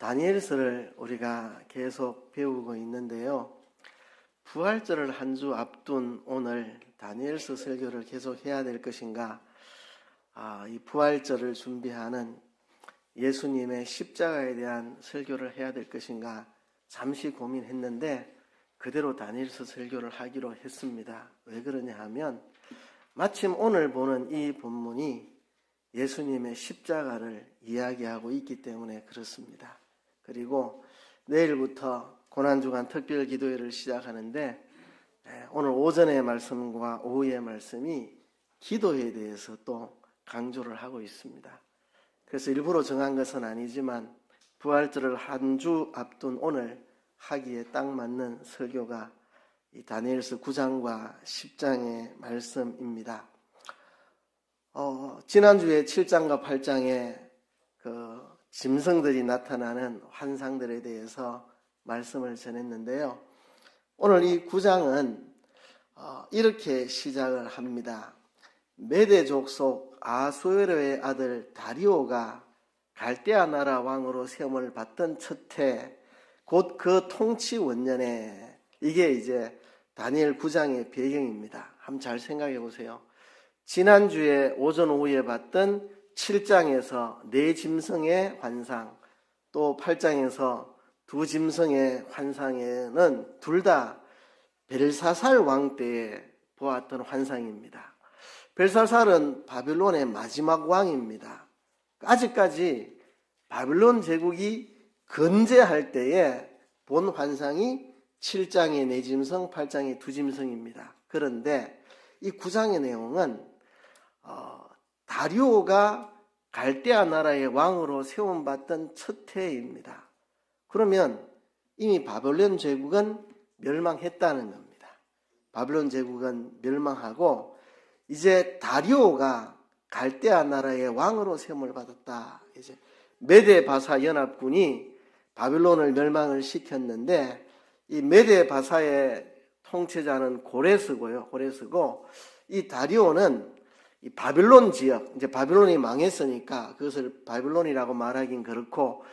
다니엘서를 우리가 계속 배우고 있는데요. 부활절을 한 주 앞둔 오늘 다니엘서 설교를 계속 해야 될 것인가, 이 부활절을 준비하는 예수님의 십자가에 대한 설교를 해야 될 것인가 잠시 고민했는데 그대로 다니엘서 설교를 하기로 했습니다. 왜 그러냐 하면 마침 오늘 보는 이 본문이 예수님의 십자가를 이야기하고 있기 때문에 그렇습니다. 그리고 내일부터 고난주간 특별 기도회를 시작하는데 오늘 오전의 말씀과 오후의 말씀이 기도에 대해서 또 강조를 하고 있습니다. 그래서 일부러 정한 것은 아니지만 부활절을 한 주 앞둔 오늘 하기에 딱 맞는 설교가 이 다니엘서 9장과 10장의 말씀입니다. 지난주에 7장과 8장에 그 짐승들이 나타나는 환상들에 대해서 말씀을 전했는데요. 오늘 이 9장은 이렇게 시작을 합니다. 메대 족속 아수에르의 아들 다리오가 갈대아 나라 왕으로 세움을 받던 첫해 곧 그 통치 원년에, 이게 이제 다니엘 9장의 배경입니다. 한번 잘 생각해 보세요. 지난주에 오전 오후에 봤던 7장에서 네 짐승의 환상, 또 8장에서 두 짐승의 환상에는 둘 다 벨사살 왕 때에 보았던 환상입니다. 벨사살은 바빌론의 마지막 왕입니다. 아직까지 바빌론 제국이 건재할 때에 본 환상이 7장의 네 짐승, 8장의 두 짐승입니다. 그런데 이 9장의 내용은 다리오가 갈대아 나라의 왕으로 세움받던 첫 해입니다. 그러면 이미 바벨론 제국은 멸망했다는 겁니다. 바벨론 제국은 멸망하고 이제 다리오가 갈대아 나라의 왕으로 세움을 받았다. 이제 메데 바사 연합군이 바벨론을 멸망을 시켰는데 이 메데 바사의 통치자는 고레스고요. 고레스고 이 다리오는 이 바빌론 지역, 이제 바빌론이 망했으니까 그것을 바빌론이라고 말하긴 그렇고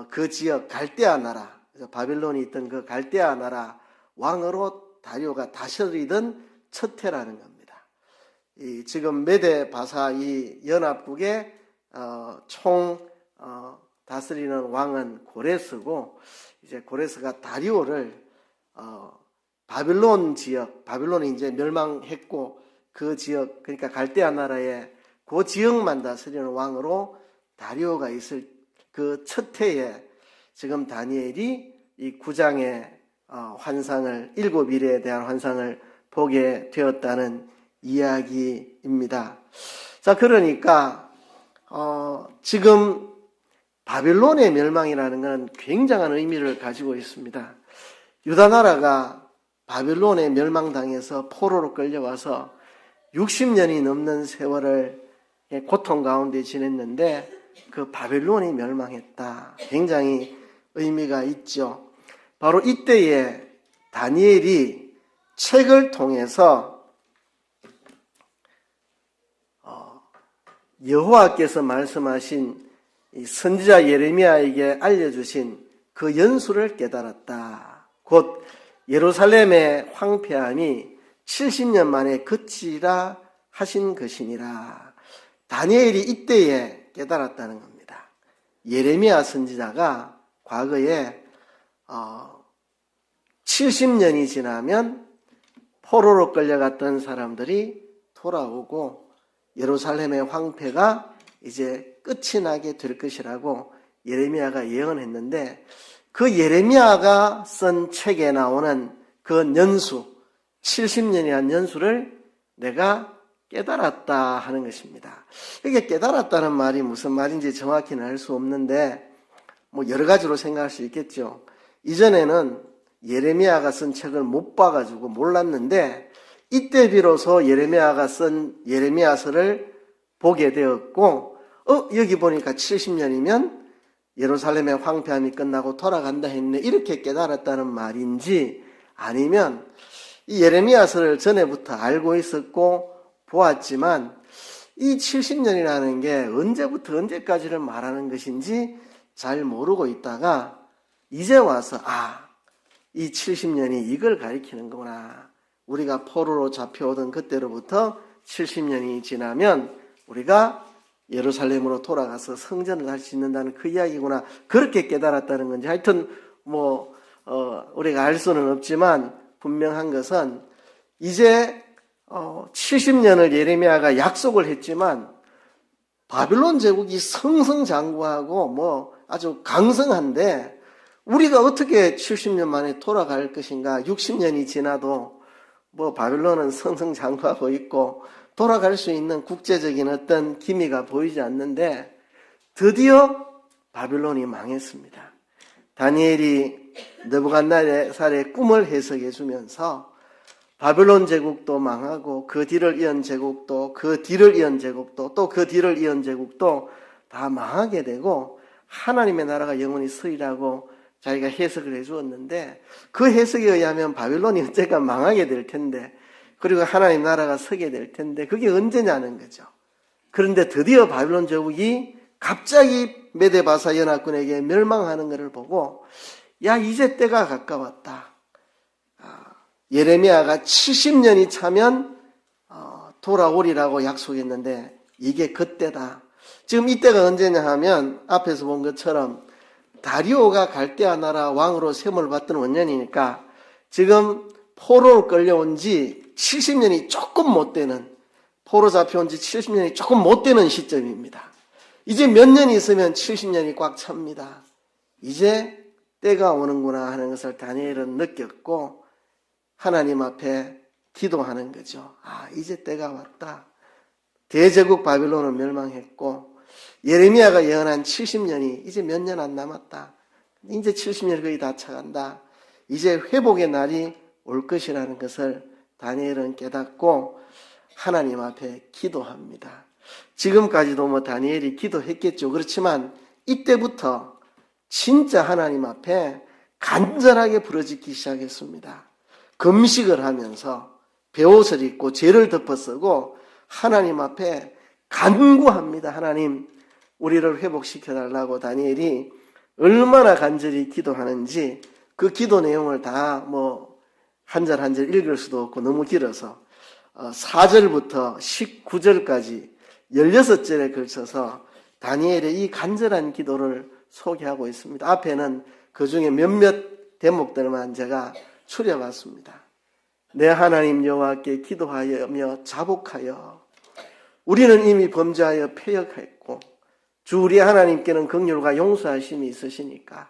그 지역 갈대아 나라, 그래서 바빌론이 있던 그 갈대아 나라 왕으로 다리오가 다스리던 첫 해라는 겁니다. 이 지금 메데 바사 이 연합국의 총 다스리는 왕은 고레스고, 이제 고레스가 다리오를 바빌론 지역, 바빌론이 이제 멸망했고 그 지역, 그러니까 갈대아 나라의 그 지역만 다스리는 왕으로 다리오가 있을 그 첫 해에 지금 다니엘이 이 9장의 환상을, 일곱 일에 대한 환상을 보게 되었다는 이야기입니다. 자, 그러니까 지금 바빌론의 멸망이라는 것은 굉장한 의미를 가지고 있습니다. 유다 나라가 바빌론에 멸망당해서 포로로 끌려와서 60년이 넘는 세월을 고통 가운데 지냈는데 그 바벨론이 멸망했다. 굉장히 의미가 있죠. 바로 이때에 다니엘이 책을 통해서 여호와께서 말씀하신 이 선지자 예레미야에게 알려주신 그 연수를 깨달았다. 곧 예루살렘의 황폐함이 70년 만에 그치라 하신 것이니라. 다니엘이 이때에 깨달았다는 겁니다. 예레미야 선지자가 과거에 70년이 지나면 포로로 끌려갔던 사람들이 돌아오고 예루살렘의 황폐가 이제 끝이 나게 될 것이라고 예레미야가 예언했는데, 그 예레미야가 쓴 책에 나오는 그 연수, 70년이라는 연수를 내가 깨달았다 하는 것입니다. 이게 깨달았다는 말이 무슨 말인지 정확히는 알 수 없는데 뭐 여러 가지로 생각할 수 있겠죠. 이전에는 예레미야가 쓴 책을 못 봐가지고 몰랐는데 이때 비로소 예레미야가 쓴 예레미야서를 보게 되었고, 여기 보니까 70년이면 예루살렘의 황폐함이 끝나고 돌아간다 했네, 이렇게 깨달았다는 말인지, 아니면 이 예레미야서를 전에부터 알고 있었고 보았지만 이 70년이라는 게 언제부터 언제까지를 말하는 것인지 잘 모르고 있다가 이제 와서 이 70년이 이걸 가리키는 거구나. 우리가 포로로 잡혀오던 그때로부터 70년이 지나면 우리가 예루살렘으로 돌아가서 성전을 다시 짓는다는 그 이야기구나. 그렇게 깨달았다는 건지 하여튼 우리가 알 수는 없지만 분명한 것은 이제 70년을 예레미야가 약속을 했지만 바빌론 제국이 승승장구하고 아주 강성한데 우리가 어떻게 70년 만에 돌아갈 것인가. 60년이 지나도 바빌론은 승승장구하고 있고 돌아갈 수 있는 국제적인 어떤 기미가 보이지 않는데 드디어 바빌론이 망했습니다. 다니엘이 느부갓네살의 꿈을 해석해 주면서 바빌론 제국도 망하고 그 뒤를 이은 제국도 그 뒤를 이은 제국도 또 그 뒤를 이은 제국도 다 망하게 되고 하나님의 나라가 영원히 서리라고 자기가 해석을 해 주었는데 그 해석에 의하면 바빌론이 언젠가 망하게 될 텐데 그리고 하나님 나라가 서게 될 텐데 그게 언제냐는 거죠. 그런데 드디어 바빌론 제국이 갑자기 메데바사 연합군에게 멸망하는 것을 보고 이제 때가 가까웠다. 예레미야가 70년이 차면 돌아오리라고 약속했는데 이게 그때다. 지금 이때가 언제냐 하면 앞에서 본 것처럼 다리오가 갈대아 나라 왕으로 세움을 받던 원년이니까 지금 포로로 끌려온 지 70년이 조금 못 되는, 포로 잡혀온 지 70년이 조금 못 되는 시점입니다. 이제 몇 년이 있으면 70년이 꽉 찹니다. 이제 때가 오는구나 하는 것을 다니엘은 느꼈고 하나님 앞에 기도하는 거죠. 이제 때가 왔다. 대제국 바빌론은 멸망했고 예레미야가 예언한 70년이 이제 몇 년 안 남았다. 이제 70년이 거의 다 차간다. 이제 회복의 날이 올 것이라는 것을 다니엘은 깨닫고 하나님 앞에 기도합니다. 지금까지도 다니엘이 기도했겠죠. 그렇지만 이때부터 진짜 하나님 앞에 간절하게 부르짖기 시작했습니다. 금식을 하면서 베옷을 입고 죄를 덮어쓰고 하나님 앞에 간구합니다. 하나님, 우리를 회복시켜달라고 다니엘이 얼마나 간절히 기도하는지 그 기도 내용을 다 한 절 한 절 읽을 수도 없고 너무 길어서 4절부터 19절까지 16절에 걸쳐서 다니엘의 이 간절한 기도를 소개하고 있습니다. 앞에는 그 중에 몇몇 대목들만 제가 추려봤습니다. 내 하나님 여호와께 기도하며 자복하여 우리는 이미 범죄하여 패역했고 주 우리 하나님께는 긍휼과 용서하심이 있으시니까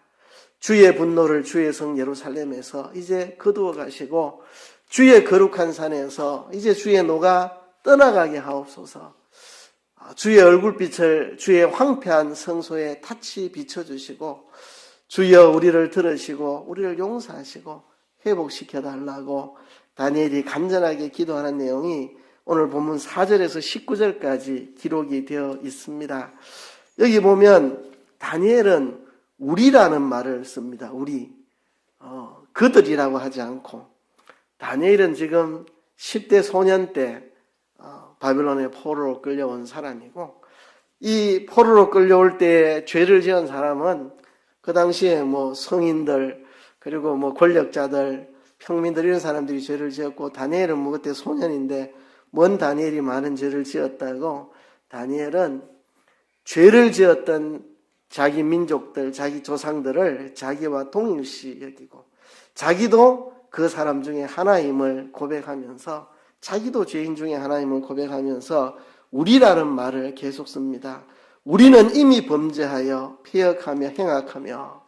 주의 분노를 주의 성 예루살렘에서 이제 거두어 가시고 주의 거룩한 산에서 이제 주의 노가 떠나가게 하옵소서. 주의 얼굴빛을 주의 황폐한 성소에 탓이 비춰주시고 주여 우리를 들으시고 우리를 용서하시고 회복시켜달라고 다니엘이 간절하게 기도하는 내용이 오늘 본문 4절에서 19절까지 기록이 되어 있습니다. 여기 보면 다니엘은 우리라는 말을 씁니다. 우리. 그들이라고 하지 않고 다니엘은 지금 10대 소년 때 바빌론의 포로로 끌려온 사람이고 이 포로로 끌려올 때 죄를 지은 사람은 그 당시에 성인들 그리고 권력자들 평민들 이런 사람들이 죄를 지었고 다니엘은 그때 소년인데 뭔 다니엘이 많은 죄를 지었다고 다니엘은 죄를 지었던 자기 민족들, 자기 조상들을 자기와 동일시 여기고 자기도 그 사람 중에 하나임을 고백하면서 자기도 죄인 중에 하나임을 고백하면서 우리라는 말을 계속 씁니다. 우리는 이미 범죄하여 패역하며 행악하며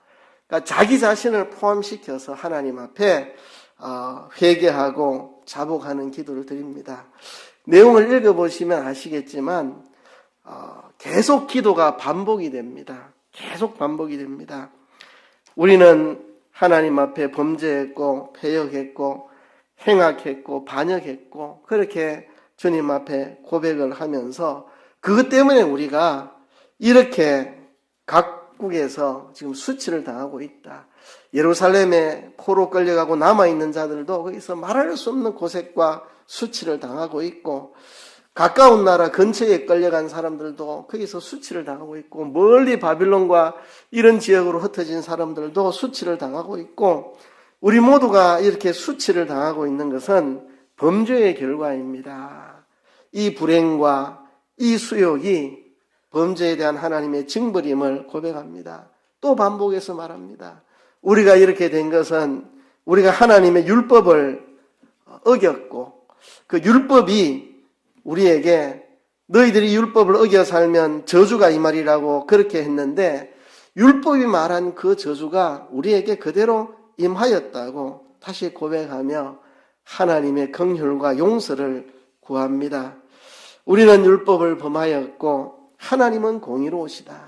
그러니까 자기 자신을 포함시켜서 하나님 앞에 회개하고 자복하는 기도를 드립니다. 내용을 읽어보시면 아시겠지만 계속 기도가 반복이 됩니다. 계속 반복이 됩니다. 우리는 하나님 앞에 범죄했고 패역했고 행악했고 반역했고 그렇게 주님 앞에 고백을 하면서 그것 때문에 우리가 이렇게 각국에서 지금 수치를 당하고 있다. 예루살렘에 포로 끌려가고 남아있는 자들도 거기서 말할 수 없는 고색과 수치를 당하고 있고 가까운 나라 근처에 끌려간 사람들도 거기서 수치를 당하고 있고, 멀리 바빌론과 이런 지역으로 흩어진 사람들도 수치를 당하고 있고, 우리 모두가 이렇게 수치를 당하고 있는 것은 범죄의 결과입니다. 이 불행과 이 수욕이 범죄에 대한 하나님의 징벌임을 고백합니다. 또 반복해서 말합니다. 우리가 이렇게 된 것은 우리가 하나님의 율법을 어겼고, 그 율법이 우리에게 너희들이 율법을 어겨 살면 저주가 이 말이라고 그렇게 했는데, 율법이 말한 그 저주가 우리에게 그대로 임하였다고 다시 고백하며 하나님의 긍휼과 용서를 구합니다. 우리는 율법을 범하였고 하나님은 공의로우시다.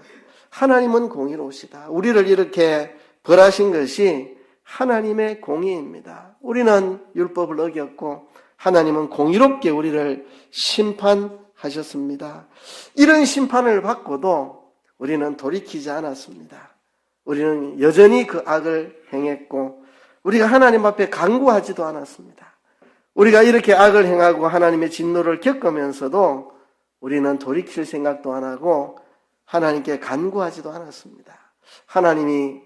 하나님은 공의로우시다. 우리를 이렇게 벌하신 것이 하나님의 공의입니다. 우리는 율법을 어겼고 하나님은 공의롭게 우리를 심판하셨습니다. 이런 심판을 받고도 우리는 돌이키지 않았습니다. 우리는 여전히 그 악을 행했고 우리가 하나님 앞에 간구하지도 않았습니다. 우리가 이렇게 악을 행하고 하나님의 진노를 겪으면서도 우리는 돌이킬 생각도 안 하고 하나님께 간구하지도 않았습니다. 하나님이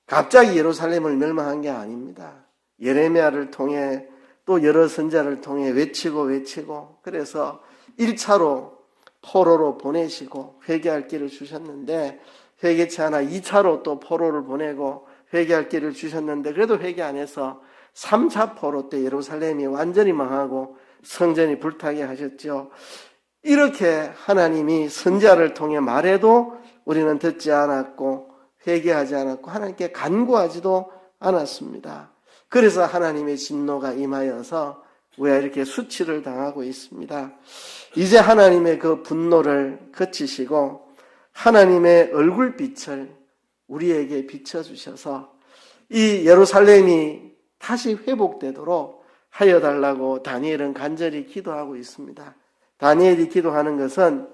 갑자기 예루살렘을 멸망한 게 아닙니다. 예레미야를 통해 또 여러 선자를 통해 외치고 그래서 1차로 포로로 보내시고 회개할 길을 주셨는데 회개치 않아 2차로 또 포로를 보내고 회개할 길을 주셨는데 그래도 회개 안 해서 3차 포로 때 예루살렘이 완전히 망하고 성전이 불타게 하셨죠. 이렇게 하나님이 선지자를 통해 말해도 우리는 듣지 않았고 회개하지 않았고 하나님께 간구하지도 않았습니다. 그래서 하나님의 진노가 임하여서 우리가 이렇게 수치를 당하고 있습니다. 이제 하나님의 그 분노를 그치시고 하나님의 얼굴빛을 우리에게 비춰주셔서 이 예루살렘이 다시 회복되도록 하여달라고 다니엘은 간절히 기도하고 있습니다. 다니엘이 기도하는 것은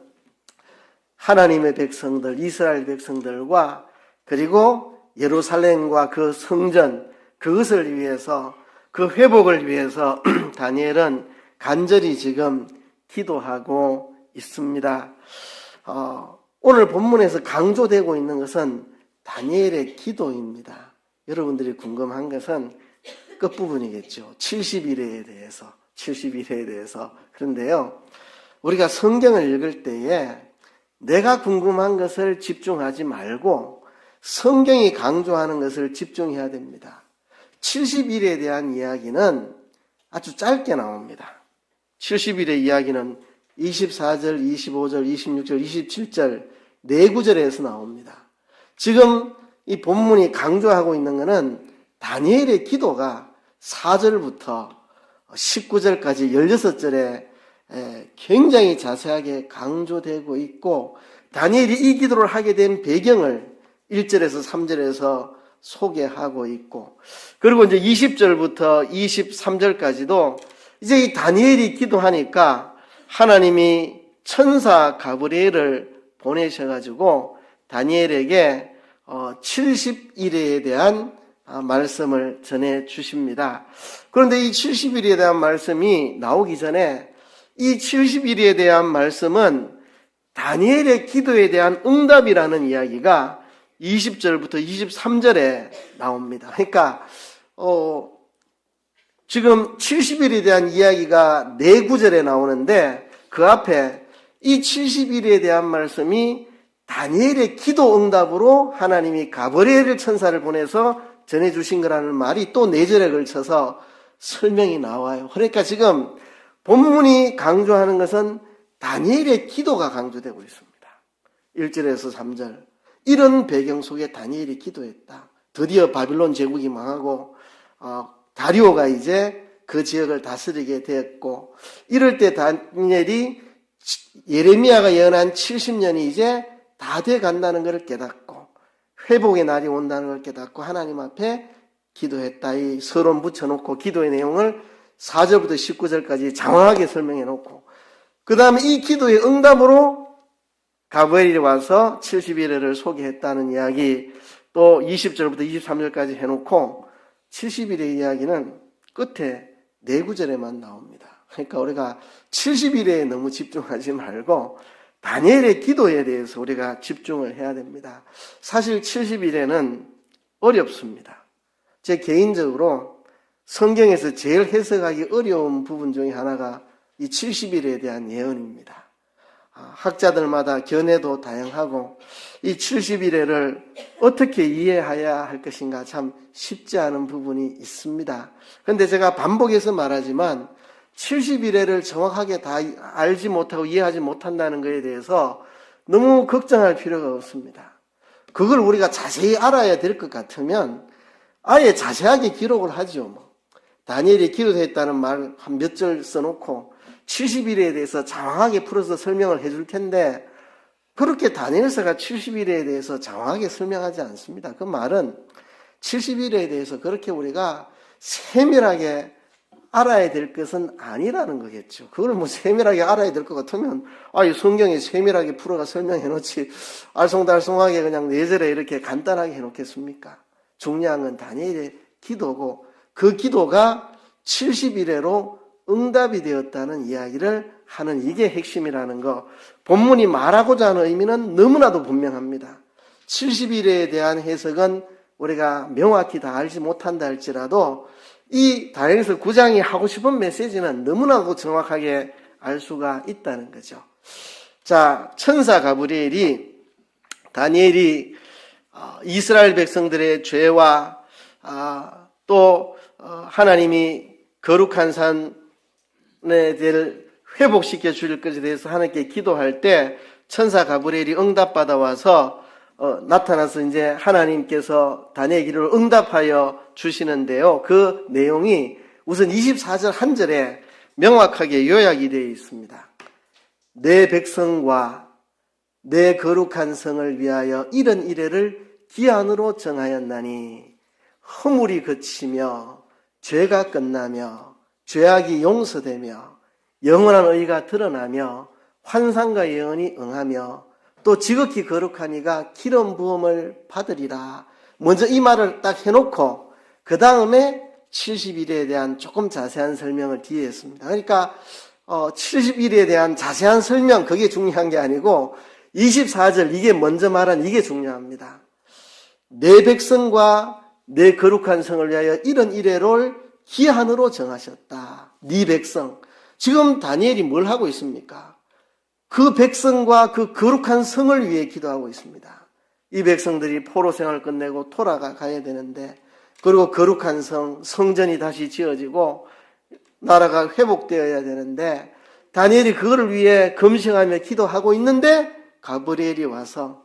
하나님의 백성들, 이스라엘 백성들과 그리고 예루살렘과 그 성전, 그것을 위해서, 그 회복을 위해서 다니엘은 간절히 지금 기도하고 있습니다. 오늘 본문에서 강조되고 있는 것은 다니엘의 기도입니다. 여러분들이 궁금한 것은 끝부분이겠죠. 70일에 대해서. 그런데요, 우리가 성경을 읽을 때에 내가 궁금한 것을 집중하지 말고 성경이 강조하는 것을 집중해야 됩니다. 70일에 대한 이야기는 아주 짧게 나옵니다. 70일의 이야기는 24절, 25절, 26절, 27절 네 구절에서 나옵니다. 지금 이 본문이 강조하고 있는 것은 다니엘의 기도가 4절부터 19절까지 16절에 굉장히 자세하게 강조되고 있고 다니엘이 이 기도를 하게 된 배경을 1절에서 3절에서 소개하고 있고 그리고 이제 20절부터 23절까지도 이제 이 다니엘이 기도하니까 하나님이 천사 가브리엘을 보내셔가지고 다니엘에게 70일에 대한 말씀을 전해 주십니다. 그런데 이 70일에 대한 말씀이 나오기 전에 이 70일에 대한 말씀은 다니엘의 기도에 대한 응답이라는 이야기가 20절부터 23절에 나옵니다. 그러니까 지금 70일에 대한 이야기가 네 구절에 나오는데 그 앞에 이 70일에 대한 말씀이 다니엘의 기도 응답으로 하나님이 가브리엘 천사를 보내서 전해주신 거라는 말이 또 4절에 걸쳐서 설명이 나와요. 그러니까 지금 본문이 강조하는 것은 다니엘의 기도가 강조되고 있습니다. 1절에서 3절. 이런 배경 속에 다니엘이 기도했다. 드디어 바빌론 제국이 망하고 다리오가 이제 그 지역을 다스리게 되었고 이럴 때 다니엘이 예레미야가 예언한 70년이 이제 다 돼 간다는 것을 깨닫고 회복의 날이 온다는 걸 깨닫고 하나님 앞에 기도했다. 이 서론 붙여놓고 기도의 내용을 4절부터 19절까지 장황하게 설명해 놓고 그 다음에 이 기도의 응답으로 가브리엘이 와서 70일을 소개했다는 이야기 또 20절부터 23절까지 해놓고 70일의 이야기는 끝에 4구절에만 나옵니다. 그러니까 우리가 70일에 너무 집중하지 말고 다니엘의 기도에 대해서 우리가 집중을 해야 됩니다. 사실 70일에는 어렵습니다. 제 개인적으로 성경에서 제일 해석하기 어려운 부분 중에 하나가 이 70일에 대한 예언입니다. 학자들마다 견해도 다양하고 이 70일을 어떻게 이해해야 할 것인가 참 쉽지 않은 부분이 있습니다. 그런데 제가 반복해서 말하지만 70일을 정확하게 다 알지 못하고 이해하지 못한다는 것에 대해서 너무 걱정할 필요가 없습니다. 그걸 우리가 자세히 알아야 될 것 같으면 아예 자세하게 기록을 하죠. 다니엘이 기도했다는 말 한 몇 절 써놓고 70일에 대해서 장황하게 풀어서 설명을 해줄 텐데 그렇게 다니엘서가 70일에 대해서 장황하게 설명하지 않습니다. 그 말은 70일에 대해서 그렇게 우리가 세밀하게 알아야 될 것은 아니라는 거겠죠. 그걸 뭐 세밀하게 알아야 될 것 같으면 이 성경에 세밀하게 풀어가 설명해 놓지 알쏭달쏭하게 그냥 4절에 이렇게 간단하게 해 놓겠습니까? 중요한 건 다니엘의 기도고 그 기도가 70일에로 응답이 되었다는 이야기를 하는 이게 핵심이라는 거. 본문이 말하고자 하는 의미는 너무나도 분명합니다. 70일에 대한 해석은 우리가 명확히 다 알지 못한다 할지라도 이 다니엘서 9장이 하고 싶은 메시지는 너무나도 정확하게 알 수가 있다는 거죠. 자, 천사 가브리엘이 다니엘이 이스라엘 백성들의 죄와 또 하나님이 거룩한 산에 대해 회복시켜 줄 것에 대해서 하나님께 기도할 때 천사 가브리엘이 응답받아 와서 나타나서 이제 하나님께서 다니엘의 기도를 응답하여 주시는데요. 그 내용이 우선 24절 한 절에 명확하게 요약이 되어 있습니다. 내 백성과 내 거룩한 성을 위하여 이런 이래를 기한으로 정하였나니 허물이 그치며 죄가 끝나며 죄악이 용서되며 영원한 의가 드러나며 환상과 예언이 응하며 또 지극히 거룩한 이가 기름 부음을 받으리라. 먼저 이 말을 딱 해놓고 그 다음에 70일에 대한 조금 자세한 설명을 뒤에 했습니다. 그러니까 70일에 대한 자세한 설명 그게 중요한 게 아니고 24절 이게 먼저 말한 이게 중요합니다. 내 백성과 내 거룩한 성을 위하여 이런 이래를 기한으로 정하셨다. 네 백성. 지금 다니엘이 뭘 하고 있습니까? 그 백성과 그 거룩한 성을 위해 기도하고 있습니다. 이 백성들이 포로 생활을 끝내고 돌아가야 되는데 그리고 거룩한 성전이 다시 지어지고 나라가 회복되어야 되는데 다니엘이 그거를 위해 금식하며 기도하고 있는데 가브리엘이 와서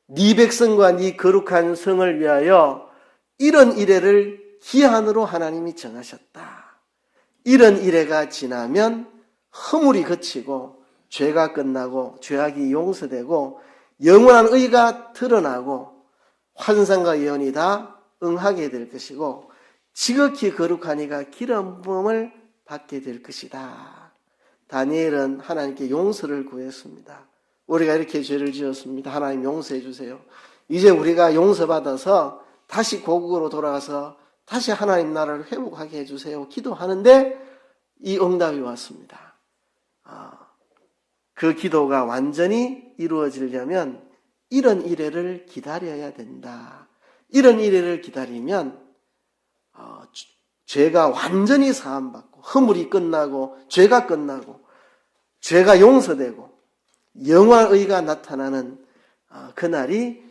네 백성과 네 거룩한 성을 위하여 이런 이래를 기한으로 하나님이 정하셨다. 이런 이래가 지나면 허물이 그치고 죄가 끝나고 죄악이 용서되고 영원한 의가 드러나고 환상과 예언이 다 응하게 될 것이고 지극히 거룩한 이가 기름 부음을 받게 될 것이다. 다니엘은 하나님께 용서를 구했습니다. 우리가 이렇게 죄를 지었습니다. 하나님 용서해 주세요. 이제 우리가 용서받아서 다시 고국으로 돌아가서 다시 하나님 나라를 회복하게 해주세요. 기도하는데 이 응답이 왔습니다. 그 기도가 완전히 이루어지려면 이런 이래를 기다려야 된다. 이런 이래를 기다리면 죄가 완전히 사함받고 허물이 끝나고 죄가 끝나고 죄가 용서되고 영원한 의가 나타나는 그날이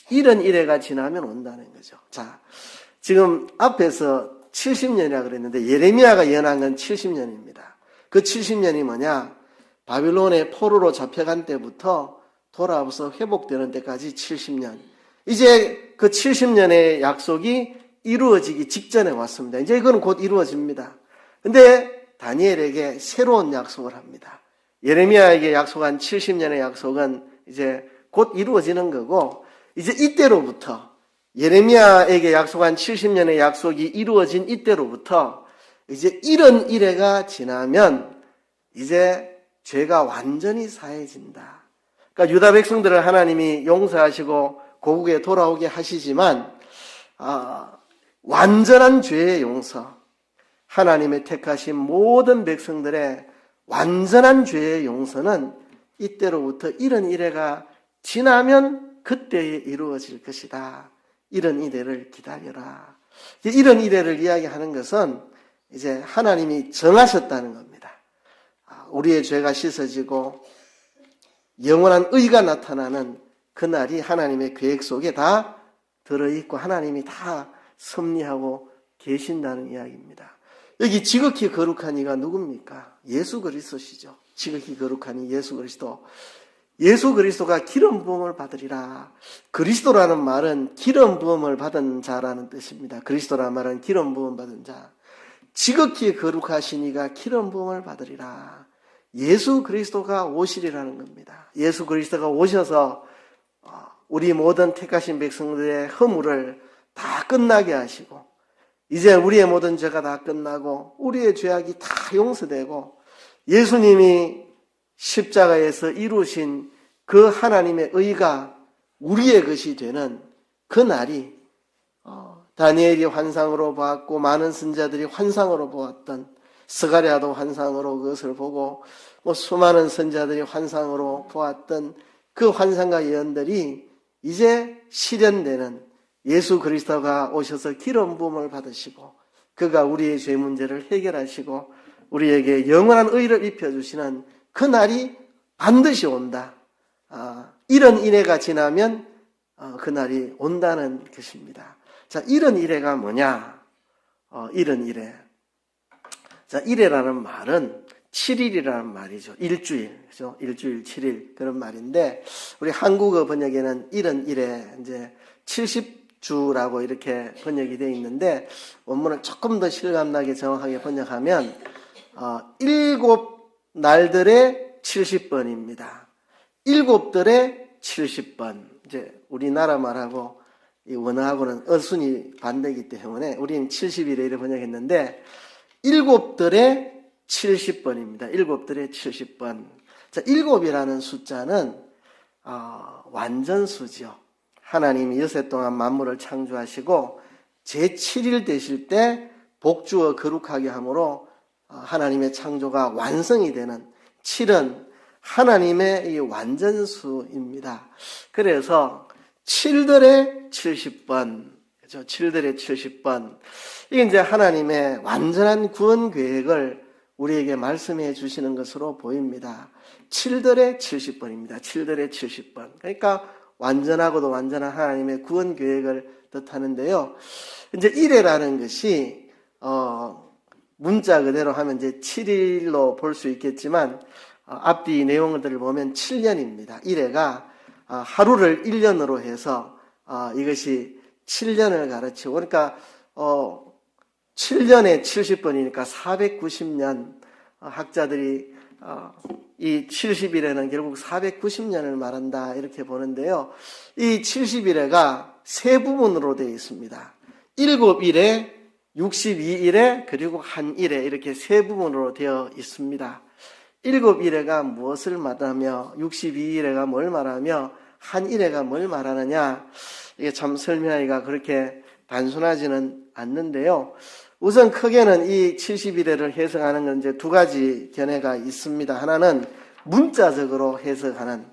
이런 이래가 지나면 온다는 거죠. 자, 지금 앞에서 70년이라 그랬는데 예레미야가 예언한 건 70년입니다. 그 70년이 뭐냐? 바빌론의 포로로 잡혀간 때부터 돌아와서 회복되는 때까지 70년. 이제 그 70년의 약속이 이루어지기 직전에 왔습니다. 이제 이건 곧 이루어집니다. 근데 다니엘에게 새로운 약속을 합니다. 예레미야에게 약속한 70년의 약속은 이제 곧 이루어지는 거고 이제 이때로부터 예레미야에게 약속한 70년의 약속이 이루어진 이때로부터 이제 이런 이래가 지나면 이제 죄가 완전히 사해진다. 그러니까 유다 백성들을 하나님이 용서하시고 고국에 돌아오게 하시지만 완전한 죄의 용서, 하나님의 택하신 모든 백성들의 완전한 죄의 용서는 이때로부터 이런 이래가 지나면 그때에 이루어질 것이다. 이런 이래를 기다려라. 이런 이래를 이야기하는 것은 이제 하나님이 정하셨다는 겁니다. 우리의 죄가 씻어지고 영원한 의가 나타나는 그날이 하나님의 계획 속에 다 들어있고 하나님이 다 섭리하고 계신다는 이야기입니다. 여기 지극히 거룩한 이가 누굽니까? 예수 그리스도시죠. 지극히 거룩한 이 예수 그리스도. 예수 그리스도가 기름 부음을 받으리라. 그리스도라는 말은 기름 부음을 받은 자라는 뜻입니다. 그리스도라는 말은 기름 부음 받은 자. 지극히 거룩하신 이가 기름 부음을 받으리라. 예수 그리스도가 오시리라는 겁니다. 예수 그리스도가 오셔서 우리 모든 택하신 백성들의 허물을 다 끝나게 하시고 이제 우리의 모든 죄가 다 끝나고 우리의 죄악이 다 용서되고 예수님이 십자가에서 이루신 그 하나님의 의가 우리의 것이 되는 그 날이 다니엘이 환상으로 보았고 많은 선자들이 환상으로 보았던 스가랴도 환상으로 그것을 보고 수많은 선자들이 환상으로 보았던 그 환상과 예언들이 이제 실현되는 예수 그리스도가 오셔서 기름 부음을 받으시고 그가 우리의 죄 문제를 해결하시고 우리에게 영원한 의를 입혀주시는 그 날이 반드시 온다. 이런 이래가 지나면 그 날이 온다는 것입니다. 자, 이런 이래가 뭐냐? 이런 이래. 자, 이래라는 말은 7일이라는 말이죠. 일주일, 그죠? 일주일 7일 그런 말인데 우리 한국어 번역에는 이런 이래 이제 70주라고 이렇게 번역이 되어 있는데 원문을 조금 더 실감나게 정확하게 번역하면 7날들의 70번입니다. 7들의 70번. 이제 우리나라 말하고 이 원어하고는 어순이 반대이기 때문에 우리는 70일에 이렇게 번역했는데 7들의 70번입니다. 7들의 70번. 자, 7이라는 숫자는 완전수죠. 하나님이 여세 동안 만물을 창조하시고 제7일 되실 때 복주어 거룩하게 함으로 하나님의 창조가 완성이 되는 7은 하나님의 이 완전수입니다. 그래서 7들의 70번, 그렇죠? 7들의 70번. 이게 이제 하나님의 완전한 구원 계획을 우리에게 말씀해 주시는 것으로 보입니다. 7들의 70번입니다. 7들의 70번. 그러니까 완전하고도 완전한 하나님의 구원 계획을 뜻하는데요. 이제 이래라는 것이 문자 그대로 하면 이제 7일로 볼 수 있겠지만 앞뒤 내용들을 보면 7년입니다. 이래가 하루를 1년으로 해서 이것이 7년을 가르치고 그러니까 7년에 70번이니까 490년 학자들이 이 70일에는 결국 490년을 말한다 이렇게 보는데요. 이 70일에가 세 부분으로 되어 있습니다. 7일에 62일에 그리고 한 일에 이렇게 세 부분으로 되어 있습니다. 7일에가 무엇을 말하며 62일에가 뭘 말하며 한 일에가 뭘 말하느냐 이게 참 설명하기가 그렇게 단순하지는 않는데요. 우선 크게는 이 70일에를 해석하는 건 이제 두 가지 견해가 있습니다. 하나는 문자적으로 해석하는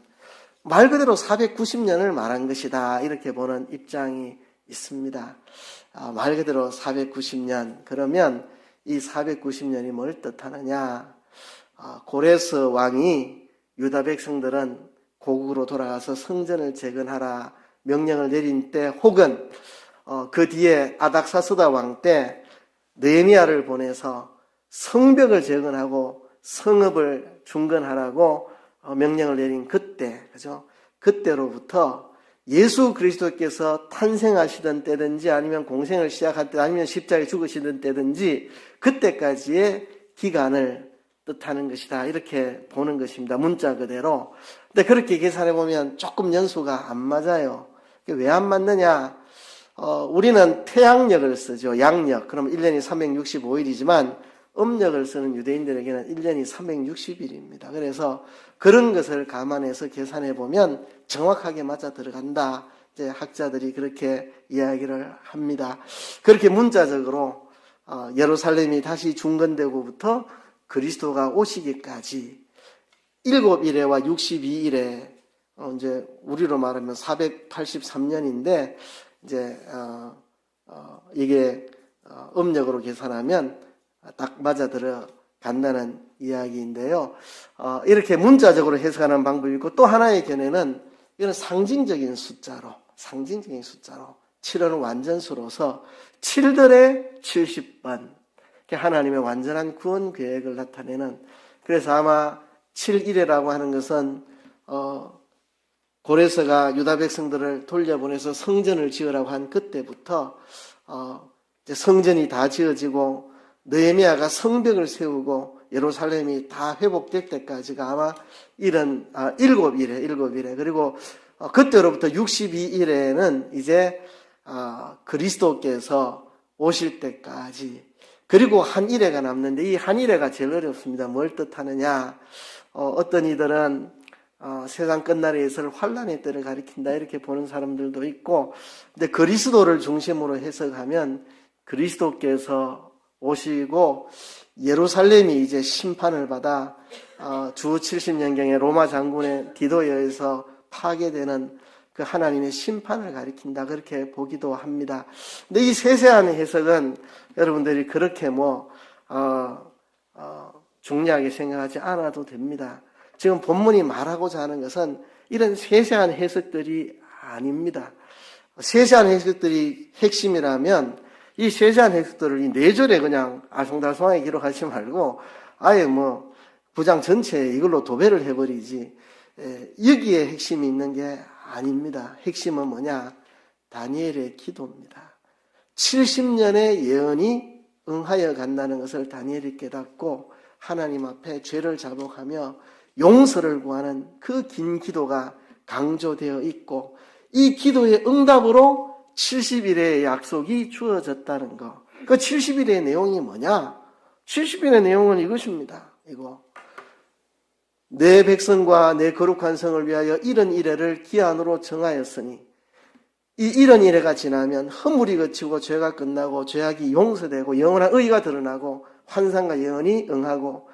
말 그대로 490년을 말한 것이다 이렇게 보는 입장이 있습니다. 말 그대로 490년 그러면 이 490년이 뭘 뜻하느냐 고레스 왕이 유다 백성들은 고국으로 돌아가서 성전을 재건하라 명령을 내린 때 혹은 그 뒤에 아닥사스다 왕 때 느헤미야를 보내서 성벽을 재건하고 성읍을 중건하라고 명령을 내린 그때, 그죠? 그때로부터 예수 그리스도께서 탄생하시던 때든지 아니면 공생을 시작할 때 아니면 십자가에 죽으시던 때든지 그때까지의 기간을 뜻하는 것이다. 이렇게 보는 것입니다. 문자 그대로. 근데 그렇게 계산해 보면 조금 연수가 안 맞아요. 왜 안 맞느냐? 우리는 태양력을 쓰죠. 양력. 그럼 1년이 365일이지만 음력을 쓰는 유대인들에게는 1년이 360일입니다. 그래서 그런 것을 감안해서 계산해 보면 정확하게 맞아 들어간다. 이제 학자들이 그렇게 이야기를 합니다. 그렇게 문자적으로 예루살렘이 다시 중건되고부터 그리스도가 오시기까지 7일에와 62일에 이제 우리로 말하면 483년인데 이제 이게 음력으로 계산하면 딱 맞아들어 간다는 이야기인데요. 이렇게 문자적으로 해석하는 방법이 있고 또 하나의 견해는 이건 상징적인 숫자로 7은 완전수로서 7들의 70번 하나님의 완전한 구원 계획을 나타내는, 그래서 아마 7일이라고 하는 것은 고레스가 유다 백성들을 돌려보내서 성전을 지으라고 한 그때부터 이제 성전이 다 지어지고 느헤미야가 성벽을 세우고 예루살렘이 다 회복될 때까지가 아마 7일에 그리고 그때로부터 62일에는 이제 그리스도께서 오실 때까지, 그리고 한 일회가 남는데 이 한 일회가 제일 어렵습니다. 뭘 뜻하느냐? 어떤 이들은 세상 끝날의 예수를 환란의 때를 가리킨다 이렇게 보는 사람들도 있고, 근데 그리스도를 중심으로 해석하면 그리스도께서 오시고 예루살렘이 이제 심판을 받아 주 70년경에 로마 장군의 디도에 의해서 파괴되는 그 하나님의 심판을 가리킨다 그렇게 보기도 합니다. 근데 이 세세한 해석은 여러분들이 그렇게 중요하게 생각하지 않아도 됩니다. 지금 본문이 말하고자 하는 것은 이런 세세한 해석들이 아닙니다. 세세한 해석들이 핵심이라면 이 세세한 해석들을 이 4절에 그냥 알쏭달쏭하게 기록하지 말고 아예 9장 전체에 이걸로 도배를 해버리지, 여기에 핵심이 있는 게 아닙니다. 핵심은 뭐냐? 다니엘의 기도입니다. 70년의 예언이 응하여 간다는 것을 다니엘이 깨닫고 하나님 앞에 죄를 자복하며 용서를 구하는 그 긴 기도가 강조되어 있고, 이 기도의 응답으로 70일의 약속이 주어졌다는 것. 그 70일의 내용이 뭐냐? 70일의 내용은 이것입니다. 내 백성과 내 거룩한 성을 위하여 이런 이래를 기한으로 정하였으니 이 이런 이래가 지나면 허물이 그치고 죄가 끝나고 죄악이 용서되고 영원한 의가 드러나고 환상과 예언이 응하고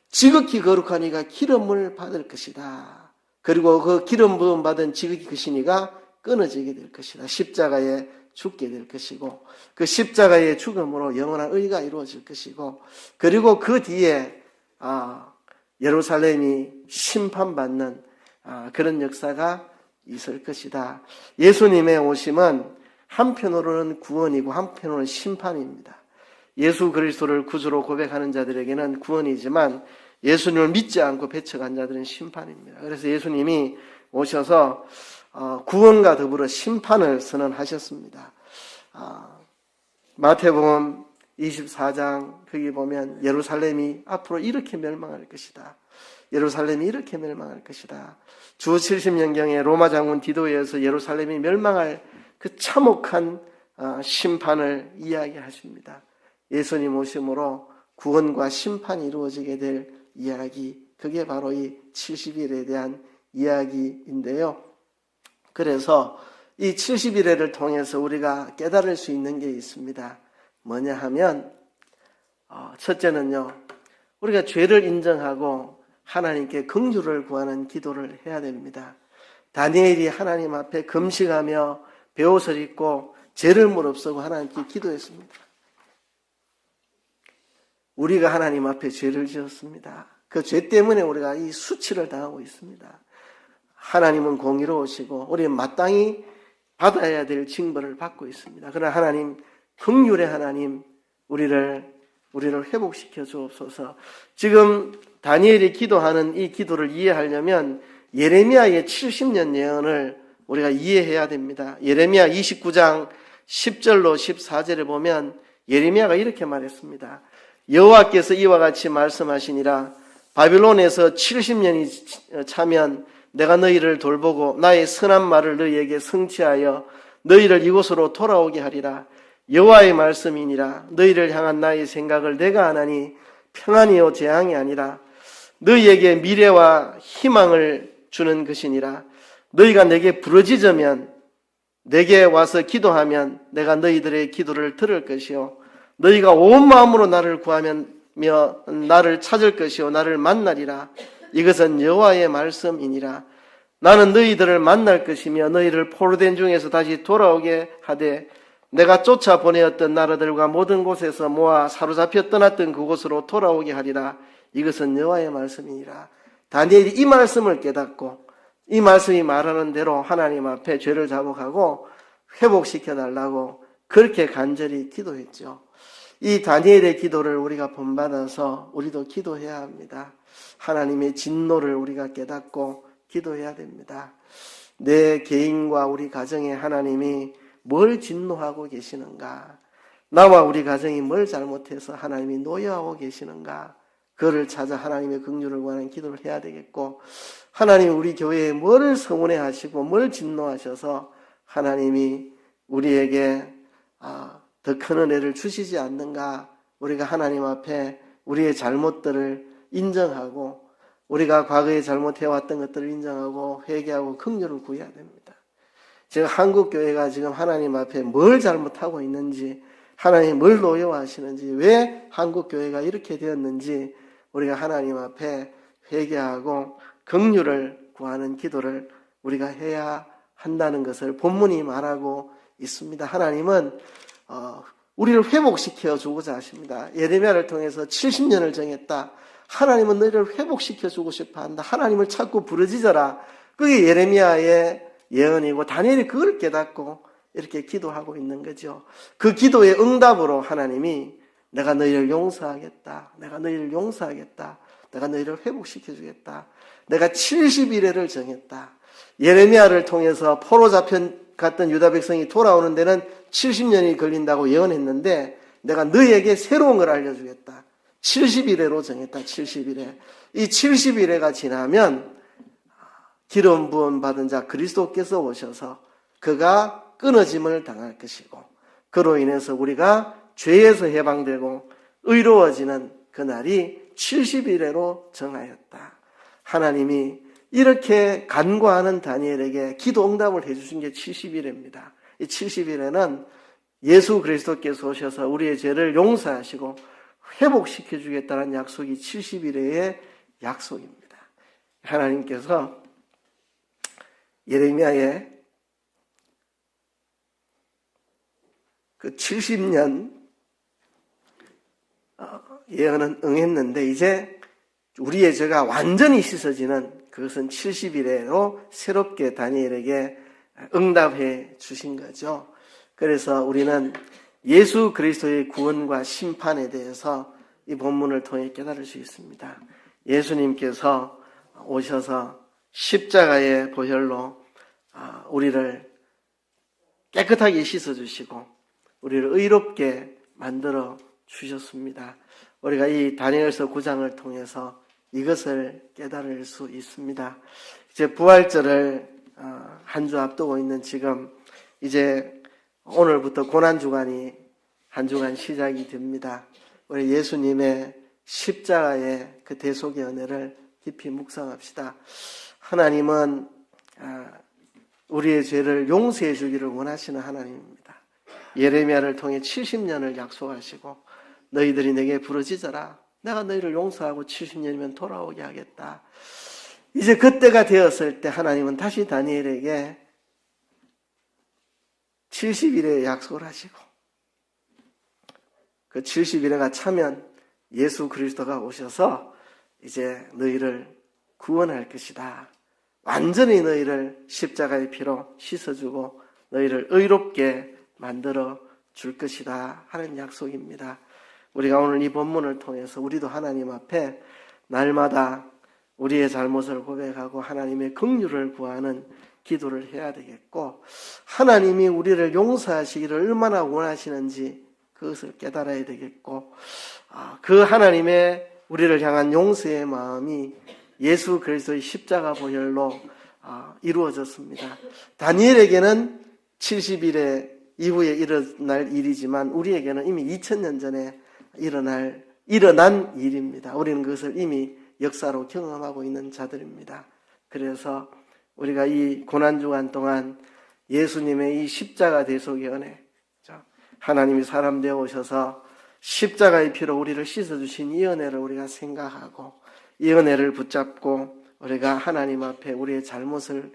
지극히 거룩한 이가 기름을 받을 것이다. 그리고 그 기름 부음 받은 지극히 크신 이가 끊어지게 될 것이다. 십자가에 죽게 될 것이고 그 십자가의 죽음으로 영원한 의가 이루어질 것이고, 그리고 그 뒤에 예루살렘이 심판받는 그런 역사가 있을 것이다. 예수님의 오심은 한편으로는 구원이고 한편으로는 심판입니다. 예수 그리스도를 구주로 고백하는 자들에게는 구원이지만 예수님을 믿지 않고 배척한 자들은 심판입니다. 그래서 예수님이 오셔서 구원과 더불어 심판을 선언하셨습니다. 마태복음 24장 거기 보면 예루살렘이 앞으로 이렇게 멸망할 것이다. 예루살렘이 이렇게 멸망할 것이다. 주 70년경에 로마 장군 디도에 의해서 예루살렘이 멸망할 그 참혹한 심판을 이야기하십니다. 예수님 오심으로 구원과 심판이 이루어지게 될 이야기, 그게 바로 이 70일에 대한 이야기인데요. 그래서 이 70일을 통해서 우리가 깨달을 수 있는 게 있습니다. 뭐냐 하면 첫째는요, 우리가 죄를 인정하고 하나님께 긍휼을 구하는 기도를 해야 됩니다. 다니엘이 하나님 앞에 금식하며 베옷을 입고 죄를 무릅쓰고 하나님께 기도했습니다. 우리가 하나님 앞에 죄를 지었습니다. 그 죄 때문에 우리가 이 수치를 당하고 있습니다. 하나님은 공의로우시고 우리는 마땅히 받아야 될 징벌을 받고 있습니다. 그러나 하나님, 긍휼의 하나님, 우리를 회복시켜 주옵소서. 지금 다니엘이 기도하는 이 기도를 이해하려면 예레미야의 70년 예언을 우리가 이해해야 됩니다. 예레미야 29장 10절로 14절에 보면 예레미야가 이렇게 말했습니다. 여호와께서 이와 같이 말씀하시니라. 바빌론에서 70년이 차면 내가 너희를 돌보고 나의 선한 말을 너희에게 성취하여 너희를 이곳으로 돌아오게 하리라. 여호와의 말씀이니라. 너희를 향한 나의 생각을 내가 아나니 평안이요 재앙이 아니라 너희에게 미래와 희망을 주는 것이니라. 너희가 내게 부르짖으면, 내게 와서 기도하면 내가 너희들의 기도를 들을 것이요 너희가 온 마음으로 나를 구하며 나를 찾을 것이요 나를 만나리라. 이것은 여호와의 말씀이니라. 나는 너희들을 만날 것이며 너희를 포로된 중에서 다시 돌아오게 하되 내가 쫓아 보내었던 나라들과 모든 곳에서 모아 사로잡혀 떠났던 그곳으로 돌아오게 하리라. 이것은 여호와의 말씀이니라. 다니엘이 이 말씀을 깨닫고 이 말씀이 말하는 대로 하나님 앞에 죄를 자복하고 회복시켜 달라고 그렇게 간절히 기도했죠. 이 다니엘의 기도를 우리가 본받아서 우리도 기도해야 합니다. 하나님의 진노를 우리가 깨닫고 기도해야 됩니다. 내 개인과 우리 가정에 하나님이 뭘 진노하고 계시는가? 나와 우리 가정이 뭘 잘못해서 하나님이 노여하고 계시는가? 그를 찾아 하나님의 긍휼을 구하는 기도를 해야 되겠고, 하나님 우리 교회에 뭘 서운해 하시고 뭘 진노하셔서 하나님이 우리에게 더 큰 은혜를 주시지 않는가? 우리가 하나님 앞에 우리의 잘못들을 인정하고 우리가 과거에 잘못해왔던 것들을 인정하고 회개하고 긍휼을 구해야 됩니다. 제가 한국 교회가 지금 하나님 앞에 뭘 잘못하고 있는지, 하나님이 뭘 노여워하시는지, 왜 한국 교회가 이렇게 되었는지 우리가 하나님 앞에 회개하고 긍휼을 구하는 기도를 우리가 해야 한다는 것을 본문이 말하고 있습니다. 하나님은 우리를 회복시켜 주고자 하십니다. 예레미야를 통해서 70년을 정했다. 하나님은 너희를 회복시켜 주고 싶어 한다. 하나님을 찾고 부르짖어라. 그게 예레미야의 예언이고 다니엘이 그걸 깨닫고 이렇게 기도하고 있는 거죠. 그 기도의 응답으로 하나님이 내가 너희를 용서하겠다. 내가 너희를 용서하겠다. 내가 너희를 회복시켜 주겠다. 내가 70일을 정했다. 예레미야를 통해서 포로 잡혀갔던 유다 백성이 돌아오는 데는 70년이 걸린다고 예언했는데 내가 너희에게 새로운 걸 알려주겠다. 70일에로 정했다. 70일에. 이 70일에가 지나면 기름 부음 받은 자 그리스도께서 오셔서 그가 끊어짐을 당할 것이고 그로 인해서 우리가 죄에서 해방되고 의로워지는 그날이 70일에로 정하였다. 하나님이 이렇게 간구하는 다니엘에게 기도 응답을 해주신 게 70일입니다. 이 70일에는 예수 그리스도께서 오셔서 우리의 죄를 용서하시고 회복시켜 주겠다는 약속이 70일의 약속입니다. 하나님께서 예레미야의 그 70년 예언은 응했는데 이제 우리의 죄가 완전히 씻어지는 그것은 70일에로 새롭게 다니엘에게 응답해 주신 거죠. 그래서 우리는 예수 그리스도의 구원과 심판에 대해서 이 본문을 통해 깨달을 수 있습니다. 예수님께서 오셔서 십자가의 보혈로 우리를 깨끗하게 씻어주시고 우리를 의롭게 만들어 주셨습니다. 우리가 이 다니엘서 9장을 통해서 이것을 깨달을 수 있습니다. 이제 부활절을 한 주 앞두고 있는 지금 이제 오늘부터 고난주간이 한 주간 시작이 됩니다. 우리 예수님의 십자가의 그 대속의 은혜를 깊이 묵상합시다. 하나님은 우리의 죄를 용서해 주기를 원하시는 하나님입니다. 예레미야를 통해 70년을 약속하시고 너희들이 내게 부르짖어라. 내가 너희를 용서하고 70년이면 돌아오게 하겠다. 이제 그때가 되었을 때 하나님은 다시 다니엘에게 70일의 약속을 하시고 그 70일에가 차면 예수 그리스도가 오셔서 이제 너희를 구원할 것이다. 완전히 너희를 십자가의 피로 씻어주고 너희를 의롭게 만들어 줄 것이다 하는 약속입니다. 우리가 오늘 이 본문을 통해서 우리도 하나님 앞에 날마다 우리의 잘못을 고백하고 하나님의 긍휼을 구하는 기도를 해야 되겠고 하나님이 우리를 용서하시기를 얼마나 원하시는지 그것을 깨달아야 되겠고 그 하나님의 우리를 향한 용서의 마음이 예수 그리스도의 십자가 보혈로 이루어졌습니다. 다니엘에게는 70일에 이후에 일어날 일이지만 우리에게는 이미 2000년 전에 일어난 일입니다. 우리는 그것을 이미 역사로 경험하고 있는 자들입니다. 그래서 우리가 이 고난주간 동안 예수님의 이 십자가 대속의 은혜, 하나님이 사람 되어 오셔서 십자가의 피로 우리를 씻어주신 이 은혜를 우리가 생각하고 이 은혜를 붙잡고 우리가 하나님 앞에 우리의 잘못을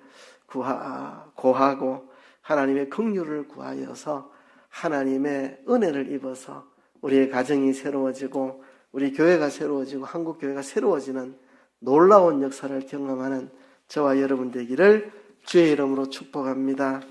고하고 하나님의 긍휼을 구하여서 하나님의 은혜를 입어서 우리의 가정이 새로워지고 우리 교회가 새로워지고 한국 교회가 새로워지는 놀라운 역사를 경험하는 저와 여러분 되기를 주의 이름으로 축복합니다.